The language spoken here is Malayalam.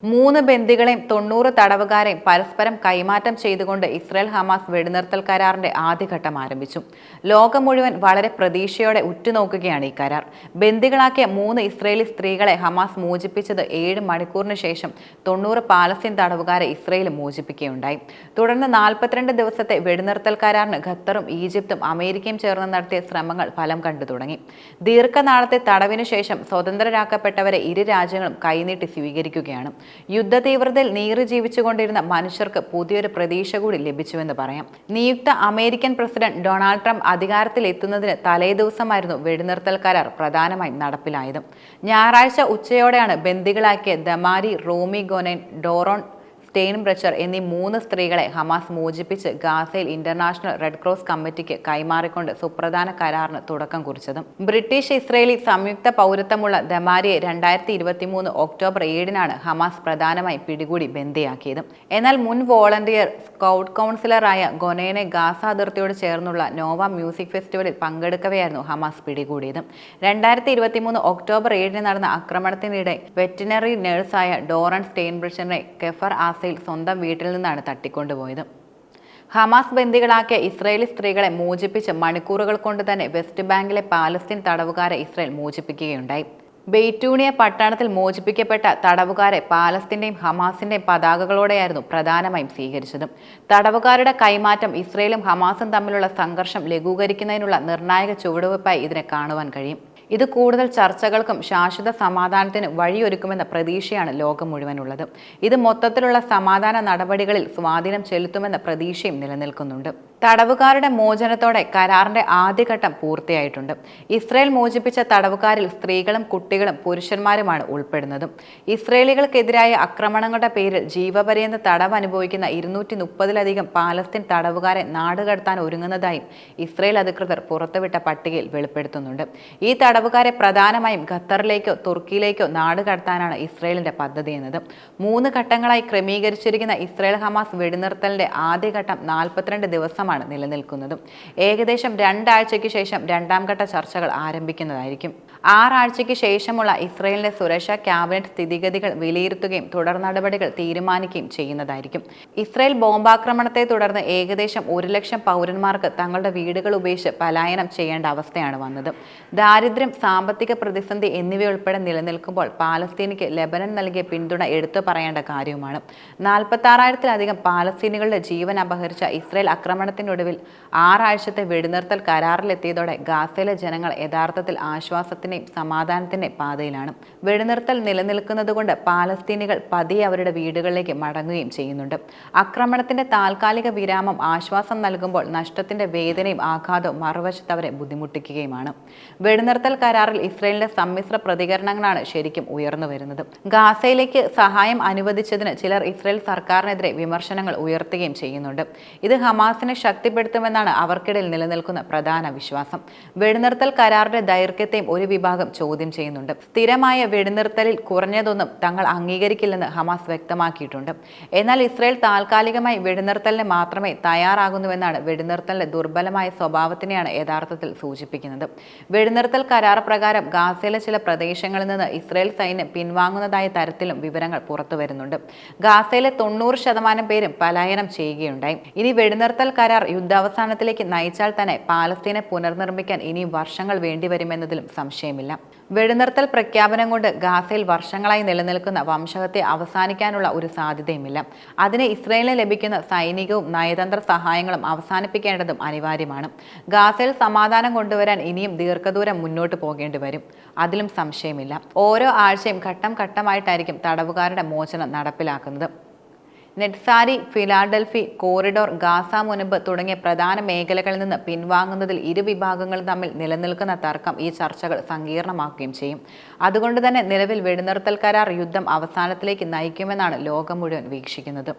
3 ബന്ദികളെയും 90 തടവുകാരെയും പരസ്പരം കൈമാറ്റം ചെയ്തുകൊണ്ട് ഇസ്രായേൽ ഹമാസ് വെടിനിർത്തൽ കരാറിന്റെ ആദ്യഘട്ടം ആരംഭിച്ചു. ലോകം മുഴുവൻ വളരെ പ്രതീക്ഷയോടെ ഉറ്റുനോക്കുകയാണ് ഈ കരാർ. ബന്ദികളാക്കിയ 3 ഇസ്രായേലി സ്ത്രീകളെ ഹമാസ് മോചിപ്പിച്ചത് 7 മണിക്കൂറിന് ശേഷം 90 പാലസ്തീൻ തടവുകാരെ ഇസ്രായേൽ മോചിപ്പിക്കുകയുണ്ടായി. തുടർന്ന് 42 ദിവസത്തെ വെടിനിർത്തൽ കരാറിന് ഖത്തറും ഈജിപ്തും അമേരിക്കയും ചേർന്ന് നടത്തിയ ശ്രമങ്ങൾ ഫലം കണ്ടു തുടങ്ങി. ദീർഘനാളത്തെ തടവിനു ശേഷം സ്വതന്ത്രരാക്കപ്പെട്ടവരെ ഇരു രാജ്യങ്ങളും കൈനീട്ടി സ്വീകരിക്കുകയാണ്. യുദ്ധ തീവ്രതയിൽ നീറി ജീവിച്ചുകൊണ്ടിരുന്ന മനുഷ്യർക്ക് പുതിയൊരു പ്രതീക്ഷ കൂടി ലഭിച്ചുവെന്ന് പറയാം. നിയുക്ത അമേരിക്കൻ പ്രസിഡന്റ് ഡൊണാൾഡ് ട്രംപ് അധികാരത്തിലെത്തുന്നതിന് തലേദിവസമായിരുന്നു വെടിനിർത്തൽ കരാർ പ്രധാനമായും നടപ്പിലായത്. ഞായറാഴ്ച ഉച്ചയോടെയാണ് ബന്ദികളാക്കിയ ദമാരി, റോമി ഗൊനൈൻ, ഡോറോൺ സ്റ്റെയിൻബ്രച്ചർ എന്നീ 3 സ്ത്രീകളെ ഹമാസ് മോചിപ്പിച്ച് ഗാസയിൽ ഇന്റർനാഷണൽ റെഡ് ക്രോസ് കമ്മിറ്റിക്ക് കൈമാറിക്കൊണ്ട് സുപ്രധാന കരാറിന് തുടക്കം കുറിച്ചത്. ബ്രിട്ടീഷ് ഇസ്രയേലി സംയുക്ത പൗരത്വമുള്ള ദമാരിയെ 2023 ഒക്ടോബർ 7-നാണ് ഹമാസ് പ്രധാനമായി പിടികൂടി ബന്ദിയാക്കിയത്. എന്നാൽ മുൻ വോളണ്ടിയർ സ്കൗട്ട് കൗൺസിലറായ ഗൊനൈനെ ഗാസ അതിർത്തിയോട് ചേർന്നുള്ള നോവ മ്യൂസിക് ഫെസ്റ്റിവലിൽ പങ്കെടുക്കവെയായിരുന്നു ഹമാസ് പിടികൂടിയത്. 2023 ഒക്ടോബർ 7-ന് നടന്ന ആക്രമണത്തിനിടെ വെറ്റിനറി നഴ്സായ ഡോറൻ സ്റ്റെയിൻബ്രച്ചറിനെ കെഫർ ആസയിൽ സ്വന്തം വീട്ടിൽ നിന്നാണ് തട്ടിക്കൊണ്ടുപോയത്. ഹമാസ് ബന്ദികളാക്കിയ ഇസ്രായേലി സ്ത്രീകളെ മോചിപ്പിച്ച് മണിക്കൂറുകൾ കൊണ്ട് തന്നെ വെസ്റ്റ് ബാങ്കിലെ പാലസ്തീൻ തടവുകാരെ ഇസ്രായേൽ മോചിപ്പിക്കുകയുണ്ടായി. ബെയ്റ്റൂണിയ പട്ടണത്തിൽ മോചിപ്പിക്കപ്പെട്ട തടവുകാരെ പാലസ്തീന്റെയും ഹമാസിന്റെയും പതാകകളോടെയായിരുന്നു പ്രധാനമായും സ്വീകരിച്ചത്. തടവുകാരുടെ കൈമാറ്റം ഇസ്രായേലും ഹമാസും തമ്മിലുള്ള സംഘർഷം ലഘൂകരിക്കുന്നതിനുള്ള നിർണായക ചുവടുവയ്പായി ഇതിനെ കാണുവാൻ കഴിയും. ഇത് കൂടുതൽ ചർച്ചകൾക്കും ശാശ്വത സമാധാനത്തിനും വഴിയൊരുക്കുമെന്ന പ്രതീക്ഷയാണ് ലോകം മുഴുവനുള്ളത്. ഇത് മൊത്തത്തിലുള്ള സമാധാന നടപടികളിൽ സ്വാധീനം ചെലുത്തുമെന്ന പ്രതീക്ഷയും നിലനിൽക്കുന്നുണ്ട്. തടവുകാരുടെ മോചനത്തോടെ കരാറിന്റെ ആദ്യഘട്ടം പൂർത്തിയായിട്ടുണ്ട്. ഇസ്രായേൽ മോചിപ്പിച്ച തടവുകാരിൽ സ്ത്രീകളും കുട്ടികളും പുരുഷന്മാരുമാണ് ഉൾപ്പെടുന്നത്. ഇസ്രായേലികൾക്കെതിരായ ആക്രമണങ്ങളുടെ പേരിൽ ജീവപര്യന്ത തടവ് അനുഭവിക്കുന്ന 230-ലധികം പാലസ്തീൻ തടവുകാരെ നാടുകടത്താൻ ഒരുങ്ങുന്നതായും ഇസ്രായേൽ അധികൃതർ പുറത്തുവിട്ട പട്ടികയിൽ വെളിപ്പെടുത്തുന്നുണ്ട്. ഈ തടവുകാരെ പ്രധാനമായും ഖത്തറിലേക്കോ തുർക്കിയിലേക്കോ നാടുകടത്താനാണ് ഇസ്രായേലിന്റെ പദ്ധതി എന്നത്. 3 ഘട്ടങ്ങളായി ക്രമീകരിച്ചിരിക്കുന്ന ഇസ്രായേൽ ഹമാസ് വെടിനിർത്തലിന്റെ ആദ്യഘട്ടം 42 ദിവസമാണ് നിലനിൽക്കുന്നത്. ഏകദേശം 2 ആഴ്ചയ്ക്ക് ശേഷം രണ്ടാം ഘട്ട ചർച്ചകൾ ആരംഭിക്കുന്നതായിരിക്കും. 6 ആഴ്ചയ്ക്ക് ശേഷമുള്ള ഇസ്രായേലിന്റെ സുരക്ഷാ ക്യാബിനറ്റ് സ്ഥിതിഗതികൾ വിലയിരുത്തുകയും തുടർ നടപടികൾ തീരുമാനിക്കുകയും ചെയ്യുന്നതായിരിക്കും. ഇസ്രായേൽ ബോംബാക്രമണത്തെ തുടർന്ന് ഏകദേശം 1 ലക്ഷം പൗരന്മാർക്ക് തങ്ങളുടെ വീടുകൾ ഉപേക്ഷിച്ച് പലായനം ചെയ്യേണ്ട അവസ്ഥയാണ് വന്നത്. ദാരിദ്ര്യം, സാമ്പത്തിക പ്രതിസന്ധി എന്നിവയുൾപ്പെടെ നിലനിൽക്കുമ്പോൾ പാലസ്തീനിക്ക് ലെബനൻ നൽകിയ പിന്തുണ എടുത്തു പറയേണ്ട കാര്യവുമാണ്. 46,000-ലധികം പാലസ്തീനികളുടെ ജീവൻ അപഹരിച്ച ഇസ്രായേൽ ആക്രമണത്തിനൊടുവിൽ 6 ആഴ്ചത്തെ വെടിനിർത്തൽ കരാറിലെത്തിയതോടെ ഗാസയിലെ ജനങ്ങൾ യഥാർത്ഥത്തിൽ ആശ്വാസത്തിന്റെയും സമാധാനത്തിന്റെയും പാതയിലാണ്. വെടിനിർത്തൽ നിലനിൽക്കുന്നതുകൊണ്ട് പാലസ്തീനികൾ പതിയെ അവരുടെ വീടുകളിലേക്ക് മടങ്ങുകയും ചെയ്യുന്നുണ്ട്. ആക്രമണത്തിന്റെ താൽക്കാലിക വിരാമം ആശ്വാസം നൽകുമ്പോൾ നഷ്ടത്തിന്റെ വേദനയും ആഘാതവും മറുവശത്ത് അവരെ ബുദ്ധിമുട്ടിക്കുകയുമാണ്. വെടിനിർത്തൽ കരാറിൽ ഇസ്രായേലിന്റെ സമ്മിശ്ര പ്രതികരണങ്ങളാണ് ശരിക്കും ഉയർന്നു വരുന്നത്. ഗാസയിലേക്ക് സഹായം അനുവദിച്ചതിന് ചിലർ ഇസ്രായേൽ സർക്കാരിനെതിരെ വിമർശനങ്ങൾ ഉയർത്തുകയും ചെയ്യുന്നുണ്ട്. ഇത് ഹമാസിനെ ശക്തിപ്പെടുത്തുമെന്നാണ് അവർക്കിടയിൽ നിലനിൽക്കുന്ന പ്രധാന വിശ്വാസം. വെടിനിർത്തൽ കരാറിന്റെ ദൈർഘ്യത്തെയും ഒരു വിഭാഗം ചോദ്യം ചെയ്യുന്നുണ്ട്. സ്ഥിരമായ വെടിനിർത്തലിൽ കുറഞ്ഞതൊന്നും തങ്ങൾ അംഗീകരിക്കില്ലെന്ന് ഹമാസ് വ്യക്തമാക്കിയിട്ടുണ്ട്. എന്നാൽ ഇസ്രായേൽ താൽക്കാലികമായി വെടിനിർത്തലിന് മാത്രമേ തയ്യാറാകുന്നുവെന്നാണ് വെടിനിർത്തലിന്റെ ദുർബലമായ സ്വഭാവത്തിനെയാണ് യഥാർത്ഥത്തിൽ സൂചിപ്പിക്കുന്നത്. വെടിനിർത്തൽ കരാർ പ്രകാരം ഗാസയിലെ ചില പ്രദേശങ്ങളിൽ നിന്ന് ഇസ്രായേൽ സൈന്യം പിൻവാങ്ങുന്നതായ തരത്തിലും വിവരങ്ങൾ പുറത്തുവരുന്നുണ്ട്. ഗാസയിലെ 90% പേരും പലായനം ചെയ്യുകയുണ്ടായി. ഇനി വെടിനിർത്തൽ കരാർ യുദ്ധാവസാനത്തിലേക്ക് നയിച്ചാൽ തന്നെ പാലസ്തീനെ പുനർനിർമ്മിക്കാൻ ഇനിയും വർഷങ്ങൾ വേണ്ടിവരുമെന്നതിലും സംശയമില്ല. വെടിനിർത്തൽ പ്രഖ്യാപനം കൊണ്ട് ഗാസയിൽ വർഷങ്ങളായി നിലനിൽക്കുന്ന വംശഹത്യ അവസാനിക്കാനുള്ള ഒരു സാധ്യതയുമില്ല. അതിന് ഇസ്രായേലിന് ലഭിക്കുന്ന സൈനികവും നയതന്ത്ര സഹായങ്ങളും അവസാനിപ്പിക്കേണ്ടതും അനിവാര്യമാണ്. ഗാസയിൽ സമാധാനം കൊണ്ടുവരാൻ ഇനിയും ദീർഘദൂരം മുന്നോട്ട് പോകേണ്ടി വരും. അതിലും സംശയമില്ല. ഓരോ ആഴ്ചയും ഘട്ടം ഘട്ടമായിട്ടായിരിക്കും തടവുകാരുടെ മോചനം നടപ്പിലാക്കുന്നത്. നെറ്റ്സാരി, ഫിലാഡൽഫി കോറിഡോർ, ഗാസ മുനമ്പ് തുടങ്ങിയ പ്രധാന മേഖലകളിൽ നിന്ന് പിൻവാങ്ങുന്നതിൽ ഇരു വിഭാഗങ്ങളും തമ്മിൽ നിലനിൽക്കുന്ന തർക്കം ഈ ചർച്ചകൾ സങ്കീർണമാക്കുകയും ചെയ്യും. അതുകൊണ്ട് തന്നെ നിലവിൽ വെടിനിർത്തൽ കരാർ യുദ്ധം അവസാനത്തിലേക്ക് നയിക്കുമെന്നാണ് ലോകം മുഴുവൻ വീക്ഷിക്കുന്നത്.